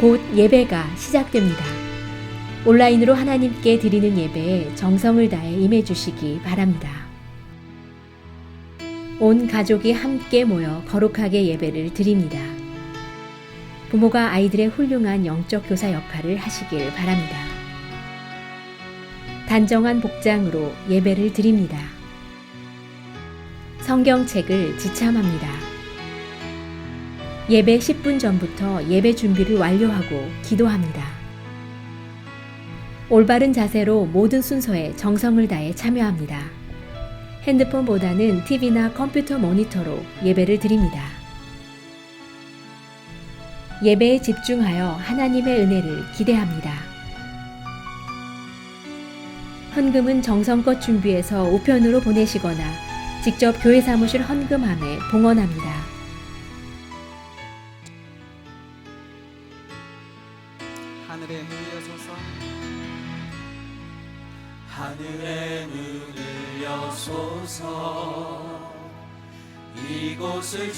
곧 예배가 시작됩니다. 온라인으로 하나님께 드리는 예배에 정성을 다해 임해 주시기 바랍니다. 온 가족이 함께 모여 거룩하게 예배를 드립니다. 부모가 아이들의 훌륭한 영적 교사 역할을 하시길 바랍니다. 단정한 복장으로 예배를 드립니다. 성경책을 지참합니다. 예배 10분 전부터 예배 준비를 완료하고 기도합니다. 올바른 자세로 모든 순서에 정성을 다해 참여합니다. 핸드폰보다는 TV나 컴퓨터 모니터로 예배를 드립니다. 예배에 집중하여 하나님의 은혜를 기대합니다. 헌금은 정성껏 준비해서 우편으로 보내시거나 직접 교회 사무실 헌금함에 봉헌합니다. 하늘의 문을 여소서, 하늘의 문을 여소서, 이곳을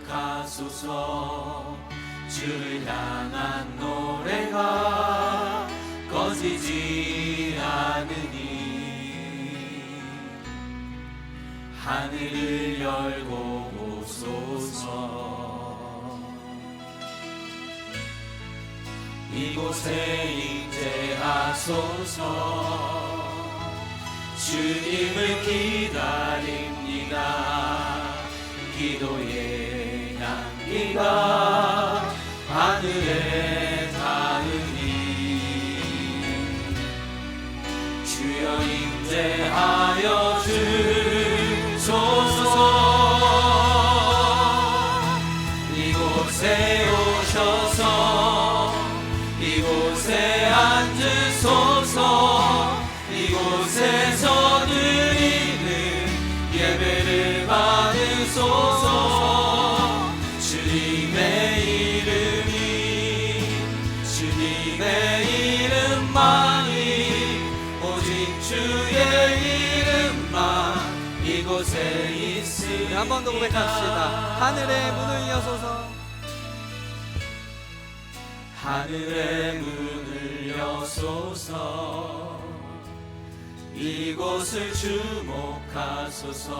주목하소서. 주를 향한 노래가 꺼지지 않으니 하늘을 열고 오소서. 이곳에 임재하소서. 주님을 기다립니다. 기도의 향기가 하늘에 닿으니 주여 임재하여 주소서. 이곳에 오셔서 이곳에 앉으소서. 이곳에서 드리는 예배를 받으소서. 주님의 이름만이, 오직 주의 이름만 이곳에 있으니. 한 번 더 고백합시다. 하늘의 문을 여소서, 하늘의 문을 여소서. 이곳을 주목하소서.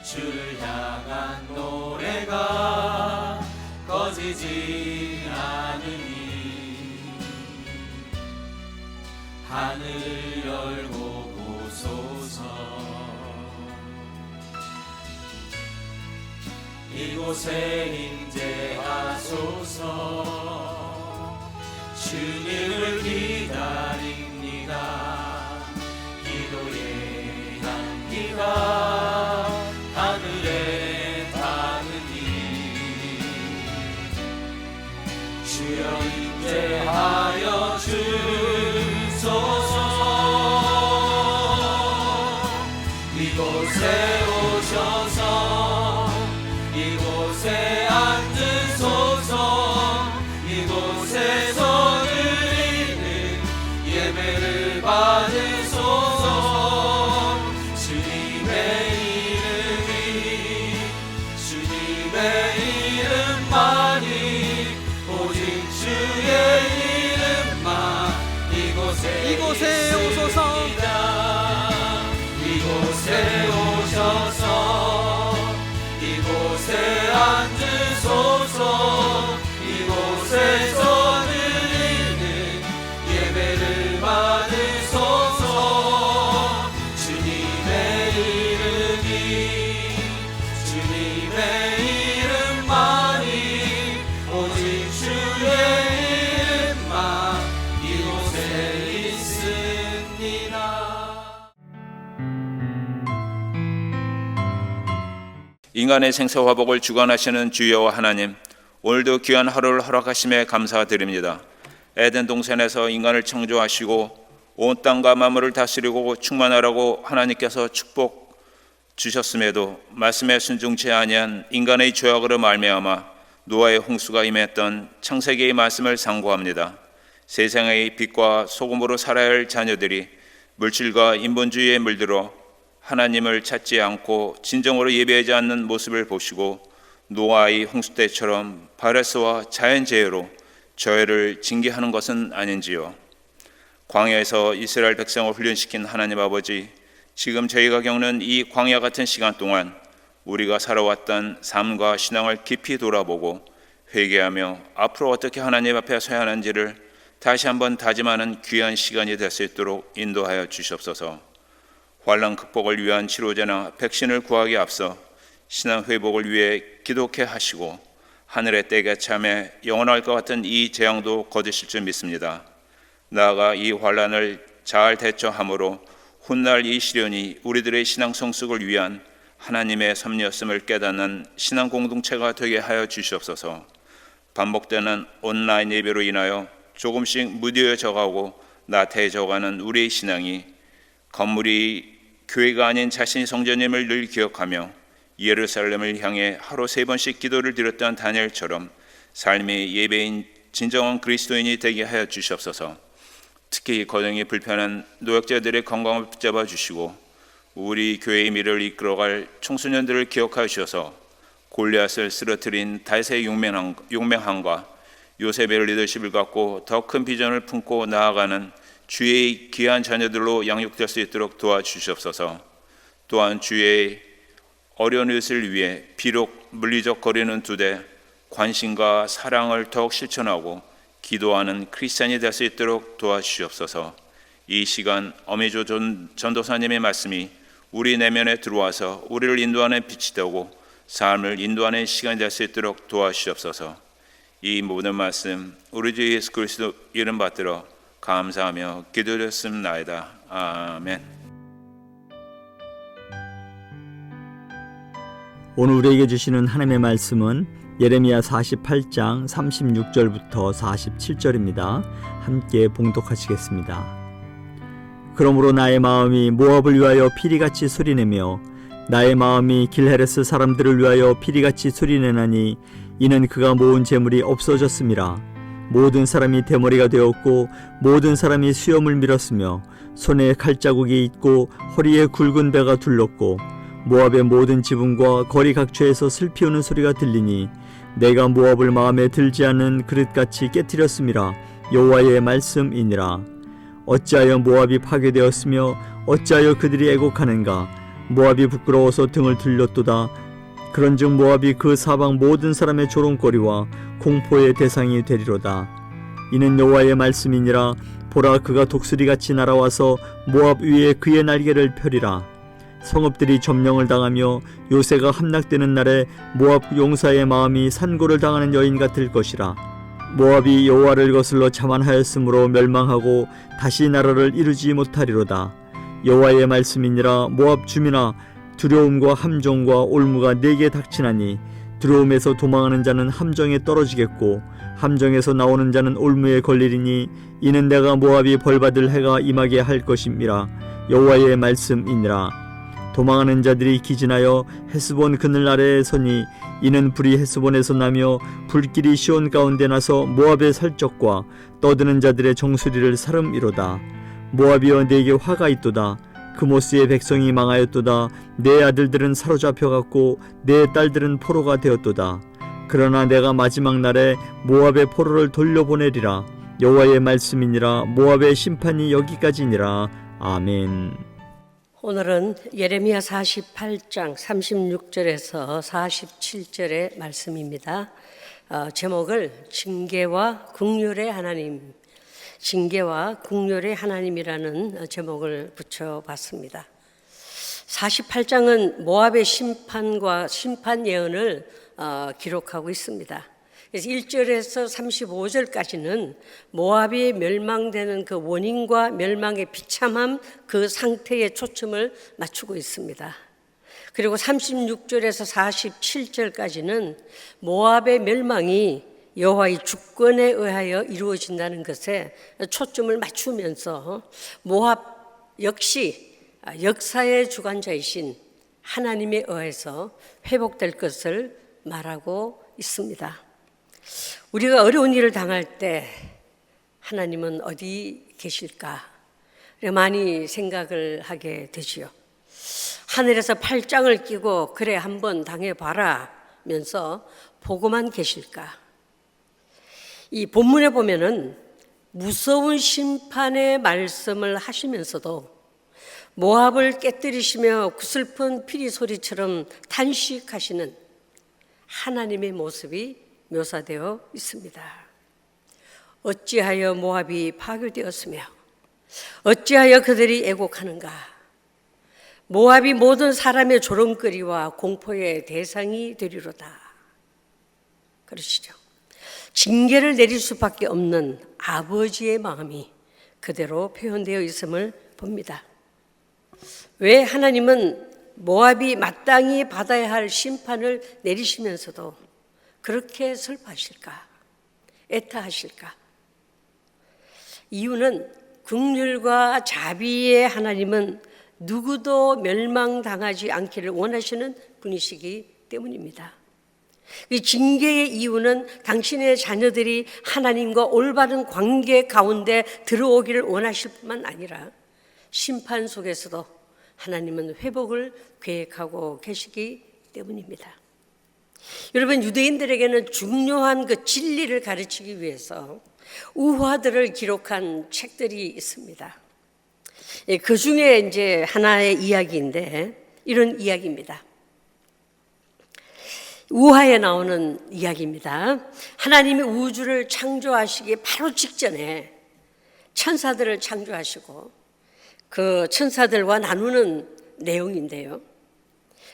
주를 향한 노래가 꺼지지 않으니 하늘을 열고 보소서. 이곳에 임재하소서. 주님을 기다립니다. 기도의 향기가 하늘에 닿으니 주여 임재하여 주소서. 이곳에 오셔서 이곳에 앉으소서. 이곳에서 드리는 예배를 받으소서. 주님의 이름만이, 오직 주의 이름만 이곳에 오소서. 이곳에 오셔서 이곳에 앉으소서. 이곳에서 드리는 예배를 받으소서. 주님의 이름만이, 오직 주의 이름만 이곳에 있습니다. 인간의 생사 화복을 주관하시는 주여와 하나님, 오늘도 귀한 하루를 허락하심에 감사드립니다. 에덴 동산에서 인간을 창조하시고 온 땅과 만물을 다스리고 충만하라고 하나님께서 축복 주셨음에도 말씀에 순종치 아니한 인간의 죄악으로 말미암아 노아의 홍수가 임했던 창세기의 말씀을 상고합니다. 세상의 빛과 소금으로 살아야 할 자녀들이 물질과 인본주의에 물들어 하나님을 찾지 않고 진정으로 예배하지 않는 모습을 보시고 노아의 홍수 때처럼 바이러스와 자연재해로 저희를 징계하는 것은 아닌지요. 광야에서 이스라엘 백성을 훈련시킨 하나님 아버지, 지금 저희가 겪는 이 광야 같은 시간 동안 우리가 살아왔던 삶과 신앙을 깊이 돌아보고 회개하며 앞으로 어떻게 하나님 앞에 서야 하는지를 다시 한번 다짐하는 귀한 시간이 될 수 있도록 인도하여 주시옵소서. 환난 극복을 위한 치료제나 백신을 구하기에 앞서 신앙 회복을 위해 기도케 하시고 하늘의 때가 참에 영원할 것 같은 이 재앙도 거두실 줄 믿습니다. 나아가 이 환난을 잘 대처함으로 훗날 이 시련이 우리들의 신앙 성숙을 위한 하나님의 섭리였음을 깨닫는 신앙 공동체가 되게 하여 주시옵소서. 반복되는 온라인 예배로 인하여 조금씩 무뎌져가고 나태해져가는 우리의 신앙이 건물이 교회가 아닌 자신이 성전임을 늘 기억하며 예루살렘을 향해 하루 3번씩 기도를 드렸던 다니엘처럼 삶의 예배인 진정한 그리스도인이 되게 하여 주시옵소서. 특히 거동이 불편한 노약자들의 건강을 붙잡아 주시고 우리 교회의 미래를 이끌어갈 청소년들을 기억하여 주셔서 골리앗을 쓰러뜨린 다윗의 용맹함과 요셉의 리더십을 갖고 더 큰 비전을 품고 나아가는 주의 귀한 자녀들로 양육될 수 있도록 도와주시옵소서. 또한 주의 어려운 이웃을 위해 비록 물리적 거리는 두되 관심과 사랑을 더욱 실천하고 기도하는 크리스찬이 될 수 있도록 도와주시옵소서. 이 시간 어미조 전도사님의 말씀이 우리 내면에 들어와서 우리를 인도하는 빛이 되고 삶을 인도하는 시간이 될 수 있도록 도와주시옵소서. 이 모든 말씀 우리 주 예수 그리스도 이름 받들어 감사하며 기도드렸습나이다. 아멘. 오늘 우리에게 주시는 하나님의 말씀은 예레미야 48장 36절부터 47절입니다. 함께 봉독하시겠습니다. 그러므로 나의 마음이 모압을 위하여 피리같이 소리내며 나의 마음이 길헤레스 사람들을 위하여 피리같이 소리내나니 이는 그가 모은 재물이 없어졌음이라. 모든 사람이 대머리가 되었고 모든 사람이 수염을 밀었으며 손에 칼자국이 있고 허리에 굵은 배가 둘렀고 모압의 모든 지붕과 거리 각처에서 슬피 우는 소리가 들리니 내가 모압을 마음에 들지 않는 그릇같이 깨뜨렸음이라. 여호와의 말씀이니라. 어찌하여 모압이 파괴되었으며 어찌하여 그들이 애곡하는가. 모압이 부끄러워서 등을 들렸도다. 그런즉 모압이 그 사방 모든 사람의 조롱거리와 공포의 대상이 되리로다. 이는 여호와의 말씀이니라. 보라, 그가 독수리같이 날아와서 모압 위에 그의 날개를 펴리라. 성읍들이 점령을 당하며 요새가 함락되는 날에 모압 용사의 마음이 산고를 당하는 여인 같을 것이라. 모압이 여호와를 거슬러 자만하였으므로 멸망하고 다시 나라를 이루지 못하리로다. 여호와의 말씀이니라. 모압 주민아, 두려움과 함정과 올무가 네게 닥치나니 두려움에서 도망하는 자는 함정에 떨어지겠고 함정에서 나오는 자는 올무에 걸리리니 이는 내가 모압이 벌받을 해가 임하게 할 것임이라. 여호와의 말씀이니라. 도망하는 자들이 기진하여 헤스본 그늘 아래에 서니 이는 불이 헤스본에서 나며 불길이 시온 가운데 나서 모압의 살적과 떠드는 자들의 정수리를 사름이로다. 모압이여, 네게 화가 있도다. 그모스의 백성이 망하였도다. 내 아들들은 사로잡혀갔고 내 딸들은 포로가 되었도다. 그러나 내가 마지막 날에 모압의 포로를 돌려보내리라. 여호와의 말씀이니라. 모압의 심판이 여기까지니라. 아멘. 오늘은 예레미야 48장 36절에서 47절의 말씀입니다. 제목을 징계와 긍휼의 하나님, 징계와 긍휼의 하나님이라는 제목을 붙여봤습니다. 48장은 모압의 심판과 심판 예언을 기록하고 있습니다. 그래서 1절에서 35절까지는 모압이 멸망되는 그 원인과 멸망의 비참함, 그 상태에 초점을 맞추고 있습니다. 그리고 36절에서 47절까지는 모압의 멸망이 여호와의 주권에 의하여 이루어진다는 것에 초점을 맞추면서 모압 역시 역사의 주관자이신 하나님에 의해서 회복될 것을 말하고 있습니다. 우리가 어려운 일을 당할 때 하나님은 어디 계실까? 많이 생각을 하게 되지요. 하늘에서 팔짱을 끼고 그래 한번 당해봐라 하시면서 보고만 계실까? 이 본문에 보면은 무서운 심판의 말씀을 하시면서도 모압을 깨뜨리시며 구슬픈 피리 소리처럼 탄식하시는 하나님의 모습이 묘사되어 있습니다. 어찌하여 모압이 파괴되었으며 어찌하여 그들이 애곡하는가? 모압이 모든 사람의 조롱거리와 공포의 대상이 되리로다. 그러시죠. 징계를 내릴 수밖에 없는 아버지의 마음이 그대로 표현되어 있음을 봅니다. 왜 하나님은 모압이 마땅히 받아야 할 심판을 내리시면서도 그렇게 슬퍼하실까? 애타하실까? 이유는 긍휼과 자비의 하나님은 누구도 멸망당하지 않기를 원하시는 분이시기 때문입니다. 이 징계의 이유는 당신의 자녀들이 하나님과 올바른 관계 가운데 들어오기를 원하실 뿐만 아니라 심판 속에서도 하나님은 회복을 계획하고 계시기 때문입니다. 여러분, 유대인들에게는 중요한 그 진리를 가르치기 위해서 우화들을 기록한 책들이 있습니다. 그 중에 이제 하나의 이야기인데 이런 이야기입니다. 우화에 나오는 이야기입니다. 하나님이 우주를 창조하시기 바로 직전에 천사들을 창조하시고 그 천사들과 나누는 내용인데요.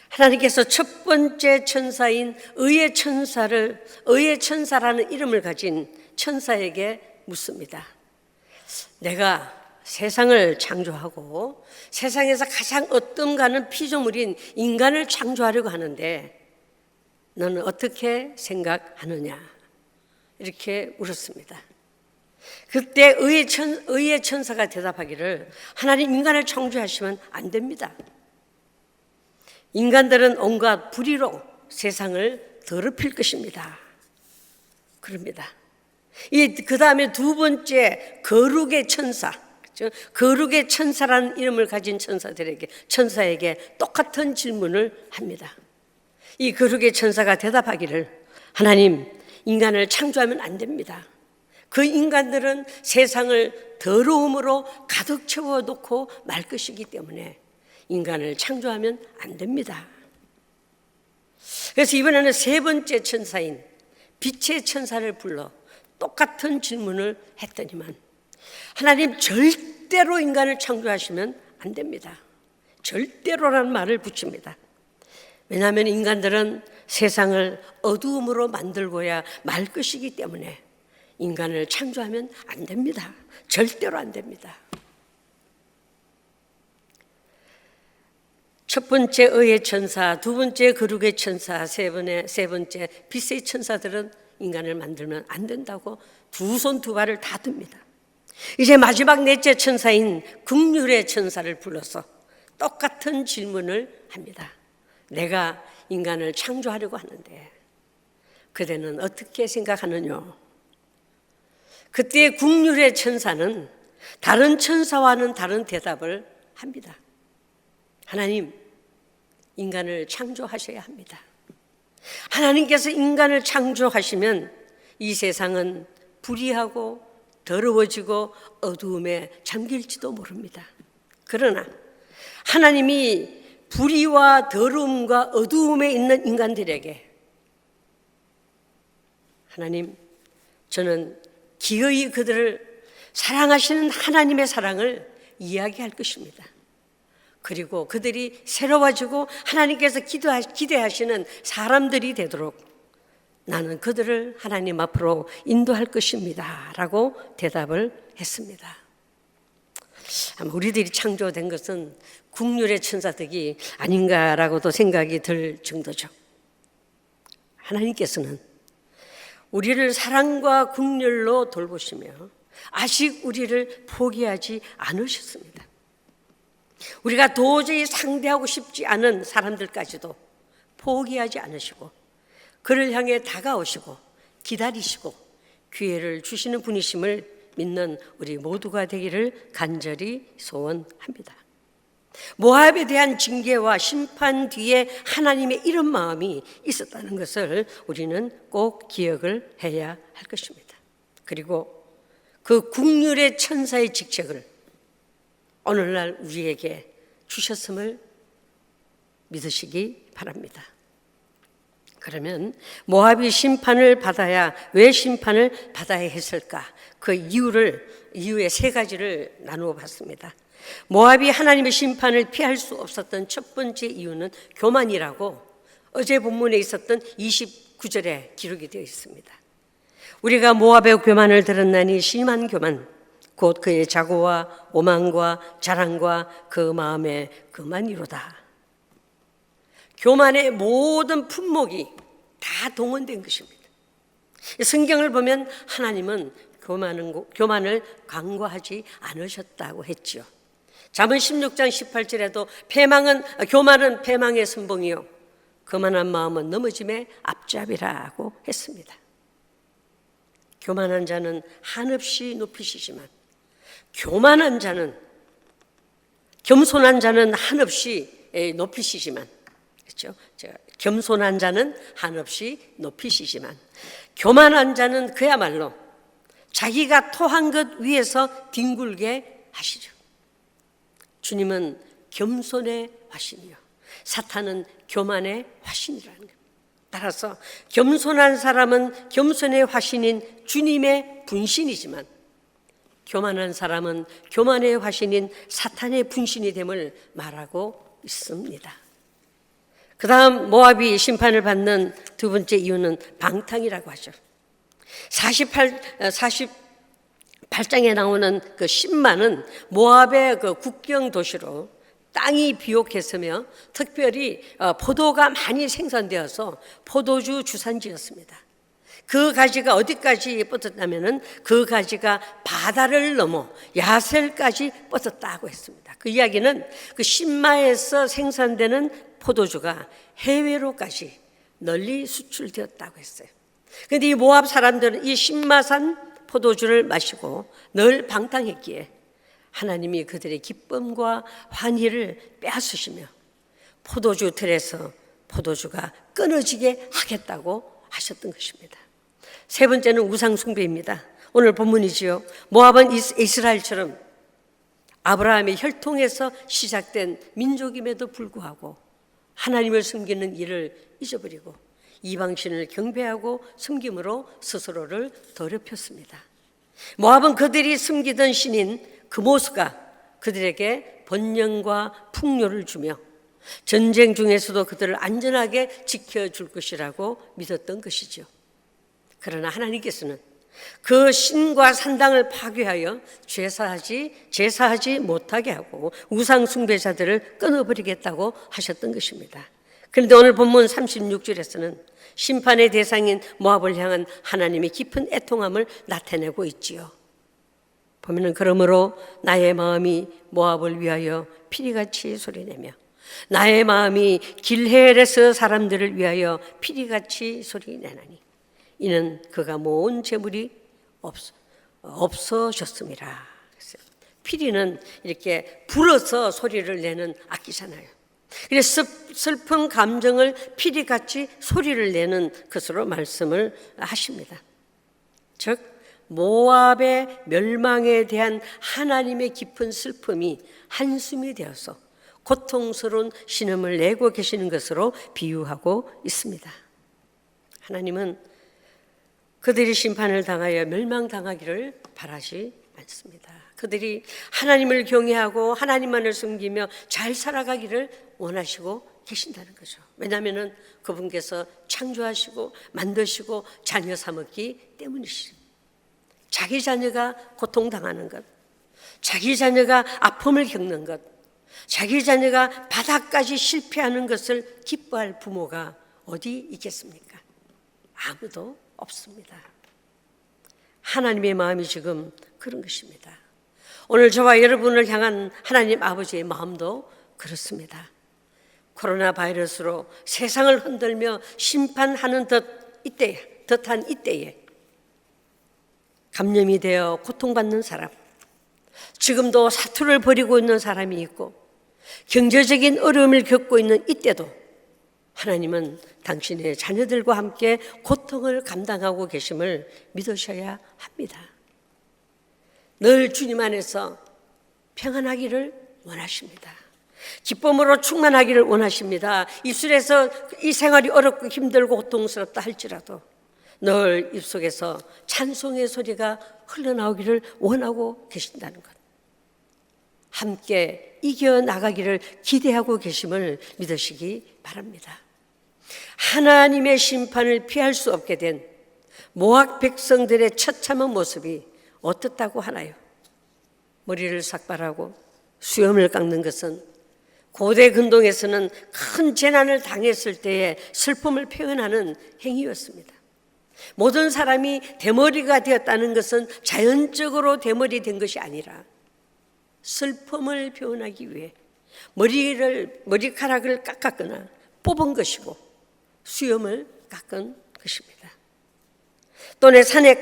하나님께서 첫 번째 천사인 의의 천사라는 이름을 가진 천사에게 묻습니다. 내가 세상을 창조하고 세상에서 가장 어떤가는 피조물인 인간을 창조하려고 하는데 너는 어떻게 생각하느냐? 이렇게 물었습니다. 그때 의의 천사가 대답하기를 하나님 인간을 창조하시면 안 됩니다. 인간들은 온갖 불의로 세상을 더럽힐 것입니다. 그럽니다. 그 다음에 두 번째 거룩의 천사, 거룩의 천사라는 이름을 가진 천사에게 똑같은 질문을 합니다. 이 거룩의 천사가 대답하기를 하나님 인간을 창조하면 안 됩니다. 그 인간들은 세상을 더러움으로 가득 채워놓고 말 것이기 때문에 인간을 창조하면 안 됩니다. 그래서 이번에는 세 번째 천사인 빛의 천사를 불러 똑같은 질문을 했더니만 하나님 절대로 인간을 창조하시면 안 됩니다. 절대로라는 말을 붙입니다. 왜냐하면 인간들은 세상을 어두움으로 만들고야 말 것이기 때문에 인간을 창조하면 안 됩니다. 절대로 안 됩니다. 첫 번째 의의 천사, 두 번째 거룩의 천사, 세 번째 빛의 천사들은 인간을 만들면 안 된다고 두 손 두 발을 다 듭니다. 이제 마지막 넷째 천사인 긍휼의 천사를 불러서 똑같은 질문을 합니다. 내가 인간을 창조하려고 하는데 그대는 어떻게 생각하느냐? 그때 긍휼의 천사는 다른 천사와는 다른 대답을 합니다. 하나님, 인간을 창조하셔야 합니다. 하나님께서 인간을 창조하시면 이 세상은 불의하고 더러워지고 어두움에 잠길지도 모릅니다. 그러나 하나님이 불의와 더러움과 어두움에 있는 인간들에게 하나님, 저는 기어이 그들을 사랑하시는 하나님의 사랑을 이야기할 것입니다. 그리고 그들이 새로워지고 하나님께서 기대하시는 사람들이 되도록 나는 그들을 하나님 앞으로 인도할 것입니다. 라고 대답을 했습니다. 아마 우리들이 창조된 것은 긍휼의 천사들이 아닌가라고도 생각이 들 정도죠. 하나님께서는 우리를 사랑과 긍휼로 돌보시며 아직 우리를 포기하지 않으셨습니다. 우리가 도저히 상대하고 싶지 않은 사람들까지도 포기하지 않으시고 그를 향해 다가오시고 기다리시고 기회를 주시는 분이심을 믿는 우리 모두가 되기를 간절히 소원합니다. 모압에 대한 징계와 심판 뒤에 하나님의 이런 마음이 있었다는 것을 우리는 꼭 기억을 해야 할 것입니다. 그리고 그 국률의 천사의 직책을 오늘날 우리에게 주셨음을 믿으시기 바랍니다. 그러면 모압이 심판을 받아야 왜 심판을 받아야 했을까? 그 이유의 세 가지를 나누어 봤습니다. 모압이 하나님의 심판을 피할 수 없었던 첫 번째 이유는 교만이라고 어제 본문에 있었던 29절에 기록이 되어 있습니다. 우리가 모압의 교만을 들었나니 심한 교만, 곧 그의 자고와 오만과 자랑과 그 마음의 교만이로다. 교만의 모든 품목이 다 동원된 것입니다. 성경을 보면 하나님은 교만을 강구하지 않으셨다고 했지요. 잠언 16장 18절에도 교만은 패망의 선봉이요 거만한 마음은 넘어짐의 앞잡이라고 했습니다. 교만한 자는 한없이 높이시지만 겸손한 자는 한없이 높이시지만, 그렇죠? 겸손한 자는 한없이 높이시지만 교만한 자는 그야말로 자기가 토한 것 위에서 뒹굴게 하시죠. 주님은 겸손의 화신이요 사탄은 교만의 화신이라는 겁니다. 따라서 겸손한 사람은 겸손의 화신인 주님의 분신이지만 교만한 사람은 교만의 화신인 사탄의 분신이 됨을 말하고 있습니다. 그 다음 모압이 심판을 받는 두 번째 이유는 방탕이라고 하죠. 48장에 나오는 그 신마는 모압의 그 국경 도시로 땅이 비옥했으며 특별히 포도가 많이 생산되어서 포도주 주산지였습니다. 그 가지가 어디까지 뻗었냐면은 그 가지가 바다를 넘어 야셀까지 뻗었다고 했습니다. 그 이야기는 그 신마에서 생산되는 포도주가 해외로까지 널리 수출되었다고 했어요. 그런데 이 모압 사람들은 이 신마산 포도주를 마시고 늘 방탕했기에 하나님이 그들의 기쁨과 환희를 빼앗으시며 포도주 틀에서 포도주가 끊어지게 하겠다고 하셨던 것입니다. 세 번째는 우상 숭배입니다. 오늘 본문이지요. 모압은 이스라엘처럼 아브라함의 혈통에서 시작된 민족임에도 불구하고 하나님을 섬기는 일을 잊어버리고 이방신을 경배하고 섬김으로 스스로를 더럽혔습니다. 모압은 그들이 섬기던 신인 그모스가 그들에게 번영과 풍요를 주며 전쟁 중에서도 그들을 안전하게 지켜줄 것이라고 믿었던 것이죠. 그러나 하나님께서는 그 신과 산당을 파괴하여 제사하지 못하게 하고 우상 숭배자들을 끊어버리겠다고 하셨던 것입니다. 그런데 오늘 본문 36절에서는 심판의 대상인 모압을 향한 하나님의 깊은 애통함을 나타내고 있지요. 보면은 그러므로 나의 마음이 모압을 위하여 피리같이 소리내며 나의 마음이 길헤레스 사람들을 위하여 피리같이 소리내나니 이는 그가 모은 재물이 없어졌음이라. 피리는 이렇게 불어서 소리를 내는 악기잖아요. 그래서 슬픈 감정을 피리같이 소리를 내는 것으로 말씀을 하십니다. 즉 모압의 멸망에 대한 하나님의 깊은 슬픔이 한숨이 되어서 고통스러운 신음을 내고 계시는 것으로 비유하고 있습니다. 하나님은 그들이 심판을 당하여 멸망당하기를 바라지 않습니다. 그들이 하나님을 경외하고 하나님만을 섬기며 잘 살아가기를 원하시고 계신다는 거죠. 왜냐하면 그분께서 창조하시고 만드시고 자녀 삼았기 때문이시죠. 자기 자녀가 고통당하는 것, 자기 자녀가 아픔을 겪는 것, 자기 자녀가 바닥까지 실패하는 것을 기뻐할 부모가 어디 있겠습니까? 아무도 없습니다. 하나님의 마음이 지금 그런 것입니다. 오늘 저와 여러분을 향한 하나님 아버지의 마음도 그렇습니다. 코로나 바이러스로 세상을 흔들며 심판하는 듯한 이때에 감염이 되어 고통받는 사람, 지금도 사투를 벌이고 있는 사람이 있고 경제적인 어려움을 겪고 있는 이때도 하나님은 당신의 자녀들과 함께 고통을 감당하고 계심을 믿으셔야 합니다. 늘 주님 안에서 평안하기를 원하십니다. 기쁨으로 충만하기를 원하십니다. 입술에서 이 생활이 어렵고 힘들고 고통스럽다 할지라도 늘 입속에서 찬송의 소리가 흘러나오기를 원하고 계신다는 것, 함께 이겨나가기를 기대하고 계심을 믿으시기 바랍니다. 하나님의 심판을 피할 수 없게 된 모압 백성들의 처참한 모습이 어떻다고 하나요? 머리를 삭발하고 수염을 깎는 것은 고대 근동에서는 큰 재난을 당했을 때의 슬픔을 표현하는 행위였습니다. 모든 사람이 대머리가 되었다는 것은 자연적으로 대머리 된 것이 아니라 슬픔을 표현하기 위해 머리카락을 깎았거나 뽑은 것이고 수염을 깎은 것입니다. 또 내 손에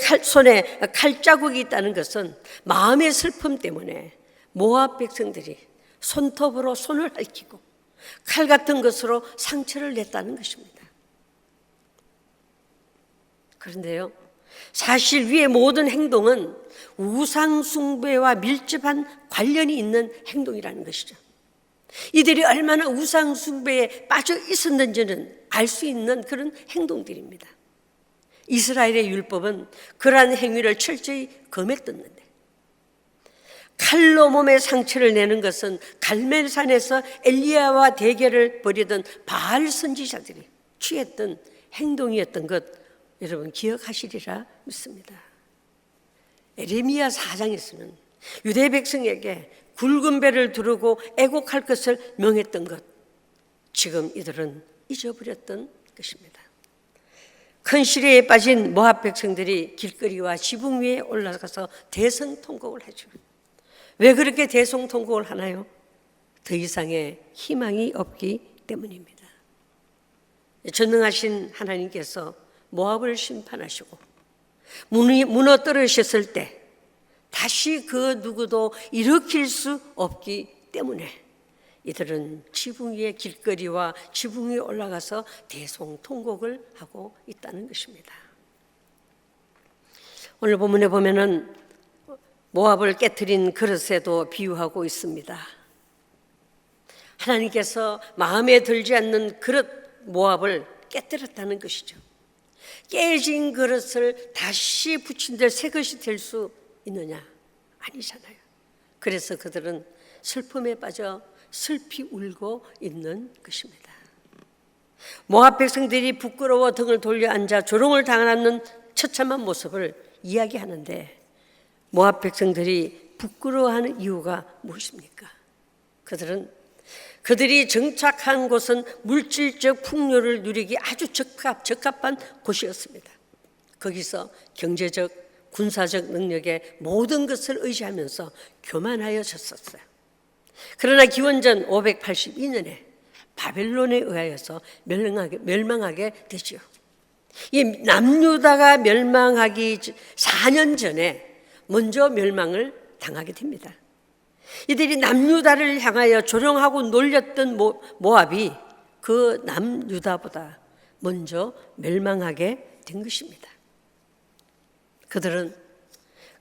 칼자국이 있다는 것은 마음의 슬픔 때문에 모압 백성들이 손톱으로 손을 핥히고 칼 같은 것으로 상처를 냈다는 것입니다. 그런데요, 사실 위의 모든 행동은 우상 숭배와 밀접한 관련이 있는 행동이라는 것이죠. 이들이 얼마나 우상 숭배에 빠져 있었는지는 알 수 있는 그런 행동들입니다. 이스라엘의 율법은 그러한 행위를 철저히 금했었는데, 칼로 몸에 상처를 내는 것은 갈멜산에서 엘리야와 대결을 벌이던 바알 선지자들이 취했던 행동이었던 것 여러분 기억하시리라 믿습니다. 예레미야 4장에서는 유대 백성에게 굵은 배를 두르고 애곡할 것을 명했던 것, 지금 이들은 잊어버렸던 것입니다. 큰 시리에 빠진 모압 백성들이 길거리와 지붕 위에 올라가서 대성통곡을 하죠. 왜 그렇게 대성통곡을 하나요? 더 이상의 희망이 없기 때문입니다. 전능하신 하나님께서 모압을 심판하시고 무너뜨리셨을 때 다시 그 누구도 일으킬 수 없기 때문에 이들은 지붕 위에 길거리와 지붕 위에 올라가서 대성통곡을 하고 있다는 것입니다. 오늘 본문에 보면은 모압을 깨트린 그릇에도 비유하고 있습니다. 하나님께서 마음에 들지 않는 그릇 모압을 깨뜨렸다는 것이죠. 깨진 그릇을 다시 붙인들 새 것이 될 수 있느냐? 아니잖아요. 그래서 그들은 슬픔에 빠져 슬피 울고 있는 것입니다. 모압 백성들이 부끄러워 등을 돌려 앉아 조롱을 당하는 처참한 모습을 이야기하는데, 모압 백성들이 부끄러워하는 이유가 무엇입니까? 그들이 정착한 곳은 물질적 풍요를 누리기 아주 적합한 곳이었습니다. 거기서 경제적, 군사적 능력의 모든 것을 의지하면서 교만하여졌었어요. 그러나 기원전 582년에 바벨론에 의하여서 멸망하게 되죠. 이 남유다가 멸망하기 4년 전에 먼저 멸망을 당하게 됩니다. 이들이 남유다를 향하여 조롱하고 놀렸던 모압이 그 남유다보다 먼저 멸망하게 된 것입니다.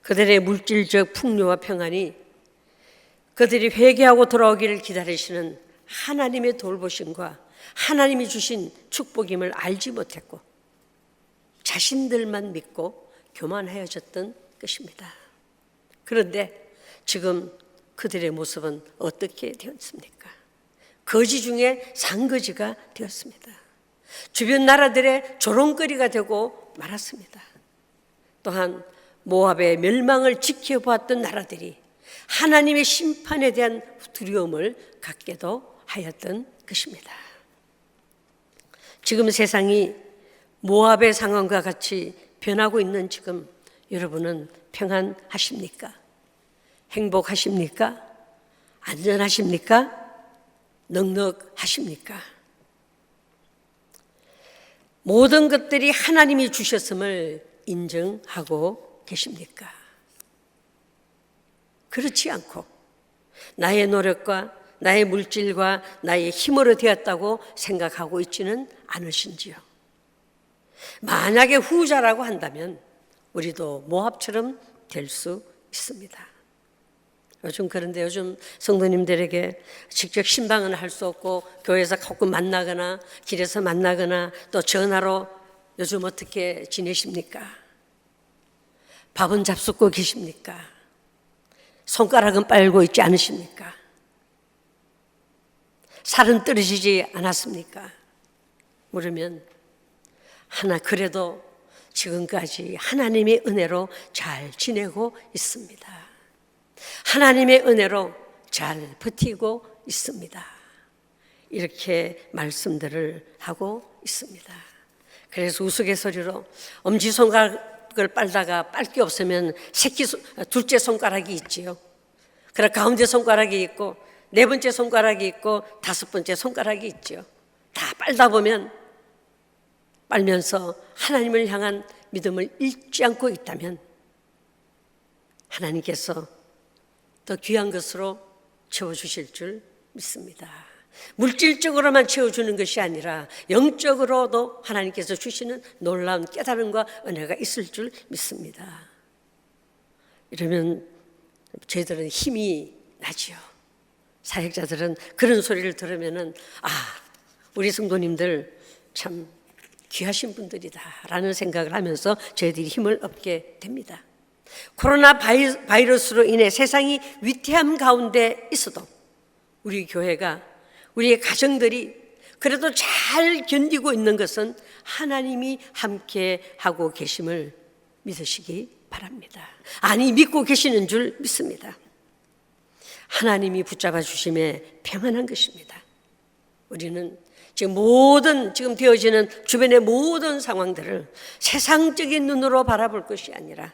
그들의 물질적 풍요와 평안이 그들이 회개하고 돌아오기를 기다리시는 하나님의 돌보심과 하나님이 주신 축복임을 알지 못했고 자신들만 믿고 교만하여졌던 것입니다. 그런데 지금 그들의 모습은 어떻게 되었습니까? 거지 중에 상거지가 되었습니다. 주변 나라들의 조롱거리가 되고 말았습니다. 또한 모압의 멸망을 지켜보았던 나라들이 하나님의 심판에 대한 두려움을 갖게도 하였던 것입니다. 지금 세상이 모압의 상황과 같이 변하고 있는 지금 여러분은 평안하십니까? 행복하십니까? 안전하십니까? 넉넉하십니까? 모든 것들이 하나님이 주셨음을 인정하고 계십니까? 그렇지 않고 나의 노력과 나의 물질과 나의 힘으로 되었다고 생각하고 있지는 않으신지요? 만약에 후자라고 한다면 우리도 모압처럼 될 수 있습니다. 그런데 요즘 성도님들에게 직접 신방은 할 수 없고 교회에서 가끔 만나거나 길에서 만나거나 또 전화로 요즘 어떻게 지내십니까? 밥은 잡숫고 계십니까? 손가락은 빨고 있지 않으십니까? 살은 떨어지지 않았습니까? 물으면 그래도 지금까지 하나님의 은혜로 잘 지내고 있습니다. 하나님의 은혜로 잘 버티고 있습니다. 이렇게 말씀들을 하고 있습니다. 그래서 우스갯소리로 엄지손가락을 빨다가 빨 게 없으면 둘째 손가락이 있지요. 그럼 가운데 손가락이 있고 네 번째 손가락이 있고 다섯 번째 손가락이 있죠. 다 빨다 보면 빨면서 하나님을 향한 믿음을 잃지 않고 있다면 하나님께서 더 귀한 것으로 채워주실 줄 믿습니다. 물질적으로만 채워주는 것이 아니라 영적으로도 하나님께서 주시는 놀라운 깨달음과 은혜가 있을 줄 믿습니다. 이러면 저희들은 힘이 나지요. 사역자들은 그런 소리를 들으면은 우리 성도님들 참 귀하신 분들이다라는 생각을 하면서 저희들이 힘을 얻게 됩니다. 코로나 바이러스로 인해 세상이 위태함 가운데 있어도 우리 교회가, 우리의 가정들이 그래도 잘 견디고 있는 것은 하나님이 함께 하고 계심을 믿으시기 바랍니다. 믿고 계시는 줄 믿습니다. 하나님이 붙잡아 주심에 평안한 것입니다. 우리는 지금 되어지는 주변의 모든 상황들을 세상적인 눈으로 바라볼 것이 아니라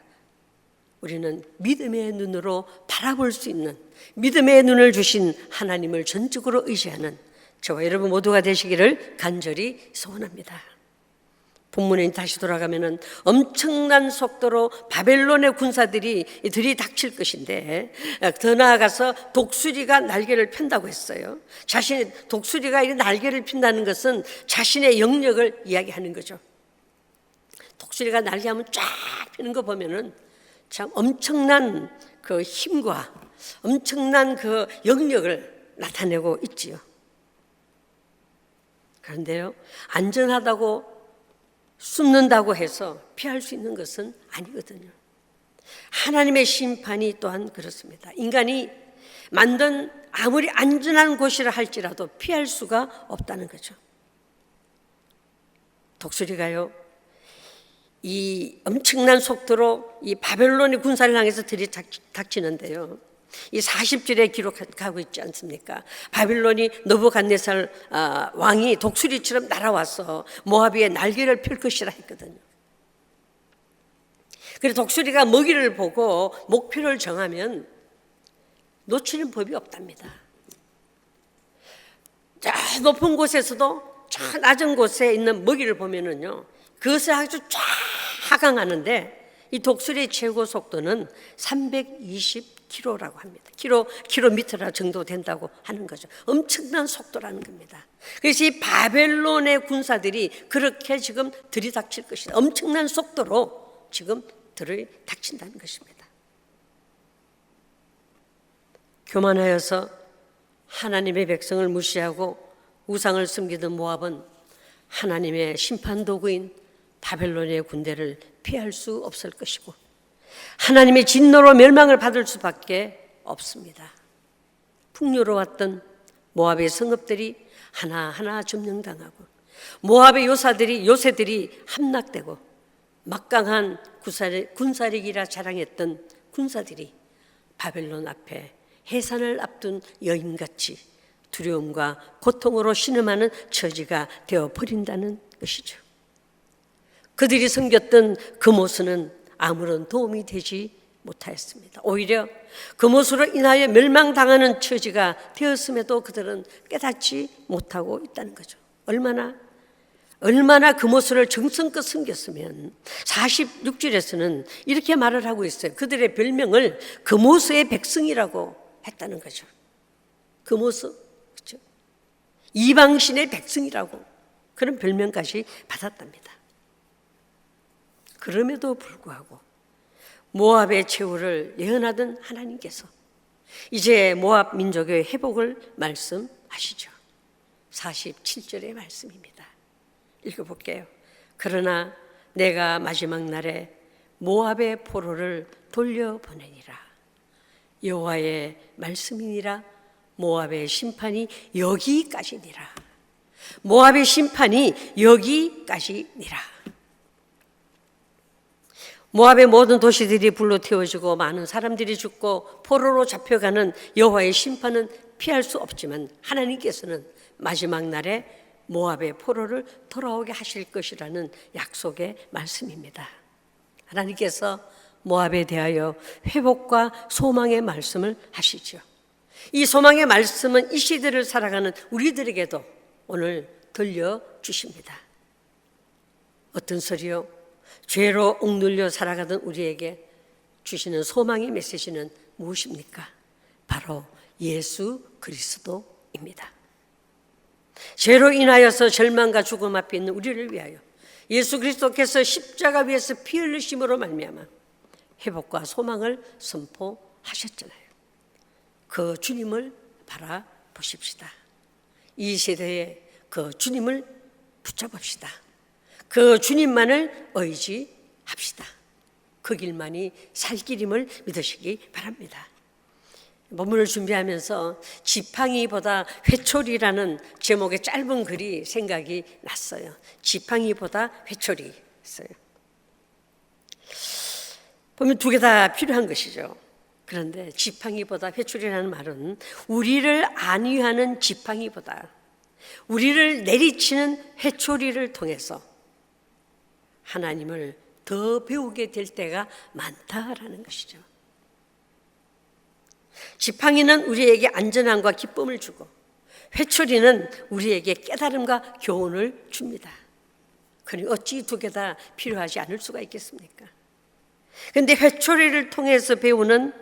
우리는 믿음의 눈으로 바라볼 수 있는, 믿음의 눈을 주신 하나님을 전적으로 의지하는 저와 여러분 모두가 되시기를 간절히 소원합니다. 본문에 다시 돌아가면은 엄청난 속도로 바벨론의 군사들이 들이닥칠 것인데, 더 나아가서 독수리가 날개를 편다고 했어요. 독수리가 이 날개를 핀다는 것은 자신의 영역을 이야기하는 거죠. 독수리가 날개하면 쫙 피는 거 보면은 참 엄청난 그 힘과 엄청난 그 영역을 나타내고 있지요. 그런데요, 안전하다고 숨는다고 해서 피할 수 있는 것은 아니거든요. 하나님의 심판이 또한 그렇습니다. 인간이 만든 아무리 안전한 곳이라 할지라도 피할 수가 없다는 거죠. 독수리가요, 이 엄청난 속도로 이 바벨론의 군사를 향해서 들이닥치는데요, 이 40절에 기록하고 있지 않습니까? 바빌론이 느부갓네살 왕이 독수리처럼 날아와서 모압의 날개를 펼 것이라 했거든요. 그래서 독수리가 먹이를 보고 목표를 정하면 놓치는 법이 없답니다. 저 높은 곳에서도 저 낮은 곳에 있는 먹이를 보면은요, 그것을 아주 쫙 하강하는데 이 독수리의 최고 속도는 320km라고 합니다. 킬로미터 정도 된다고 하는 거죠. 엄청난 속도라는 겁니다. 그래서 이 바벨론의 군사들이 그렇게 지금 들이닥칠 것이다. 엄청난 속도로 지금 들이닥친다는 것입니다. 교만하여서 하나님의 백성을 무시하고 우상을 숨기던 모압은 하나님의 심판 도구인 바벨론의 군대를 피할 수 없을 것이고 하나님의 진노로 멸망을 받을 수밖에 없습니다. 풍요로웠던 모압의 성읍들이 하나하나 점령당하고 모압의 요새들이 함락되고 막강한 군사력이라 자랑했던 군사들이 바벨론 앞에 해산을 앞둔 여인같이 두려움과 고통으로 신음하는 처지가 되어버린다는 것이죠. 그들이 섬겼던 금오스는 아무런 도움이 되지 못하였습니다. 오히려 금오스로 인하여 멸망당하는 처지가 되었음에도 그들은 깨닫지 못하고 있다는 거죠. 얼마나 금오스를 정성껏 섬겼으면 46절에서는 이렇게 말을 하고 있어요. 그들의 별명을 금오스의 백성이라고 했다는 거죠. 그 모습, 그렇죠? 이방신의 백성이라고 그런 별명까지 받았답니다. 그럼에도 불구하고 모압의 최후를 예언하던 하나님께서 이제 모압 민족의 회복을 말씀하시죠. 47절의 말씀입니다. 읽어볼게요. 그러나 내가 마지막 날에 모압의 포로를 돌려보내니라. 여호와의 말씀이니라. 모압의 심판이 여기까지니라. 모압의 심판이 여기까지니라. 모압의 모든 도시들이 불로 태워지고 많은 사람들이 죽고 포로로 잡혀가는 여호와의 심판은 피할 수 없지만 하나님께서는 마지막 날에 모압의 포로를 돌아오게 하실 것이라는 약속의 말씀입니다. 하나님께서 모압에 대하여 회복과 소망의 말씀을 하시죠. 이 소망의 말씀은 이 시대를 살아가는 우리들에게도 오늘 들려주십니다. 어떤 소리요? 죄로 억눌려 살아가던 우리에게 주시는 소망의 메시지는 무엇입니까? 바로 예수 그리스도입니다. 죄로 인하여서 절망과 죽음 앞에 있는 우리를 위하여 예수 그리스도께서 십자가 위에서 피 흘리심으로 말미암아 회복과 소망을 선포하셨잖아요. 그 주님을 바라보십시다. 이 세대에 그 주님을 붙잡읍시다. 그 주님만을 의지합시다. 그 길만이 살 길임을 믿으시기 바랍니다. 본문을 준비하면서 지팡이보다 회초리라는 제목의 짧은 글이 생각이 났어요. 지팡이보다 회초리 했어요. 보면 두 개 다 필요한 것이죠. 그런데 지팡이보다 회초리라는 말은 우리를 안위하는 지팡이보다 우리를 내리치는 회초리를 통해서 하나님을 더 배우게 될 때가 많다라는 것이죠. 지팡이는 우리에게 안전함과 기쁨을 주고 회초리는 우리에게 깨달음과 교훈을 줍니다. 그러니 어찌 두 개 다 필요하지 않을 수가 있겠습니까? 그런데 회초리를 통해서 배우는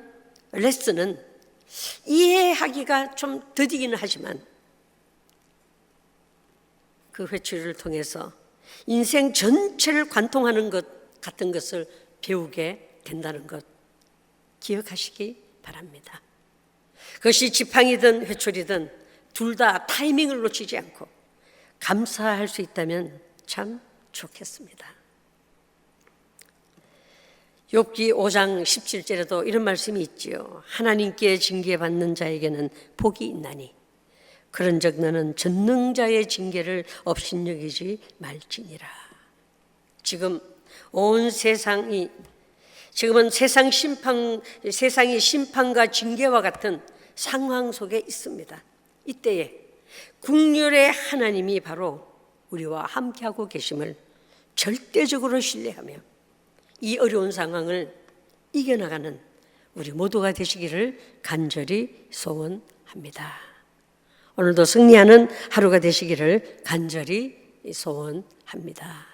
레슨은 이해하기가 좀 더디기는 하지만 그 회초리를 통해서 인생 전체를 관통하는 것 같은 것을 배우게 된다는 것 기억하시기 바랍니다. 그것이 지팡이든 회초리든 둘 다 타이밍을 놓치지 않고 감사할 수 있다면 참 좋겠습니다. 욥기 5장 17절에도 이런 말씀이 있지요. 하나님께 징계받는 자에게는 복이 있나니 그런즉 너는 전능자의 징계를 업신여기지 말지니라. 지금은 세상이 심판과 징계와 같은 상황 속에 있습니다. 이때에 국률의 하나님이 바로 우리와 함께하고 계심을 절대적으로 신뢰하며 이 어려운 상황을 이겨나가는 우리 모두가 되시기를 간절히 소원합니다. 오늘도 승리하는 하루가 되시기를 간절히 소원합니다.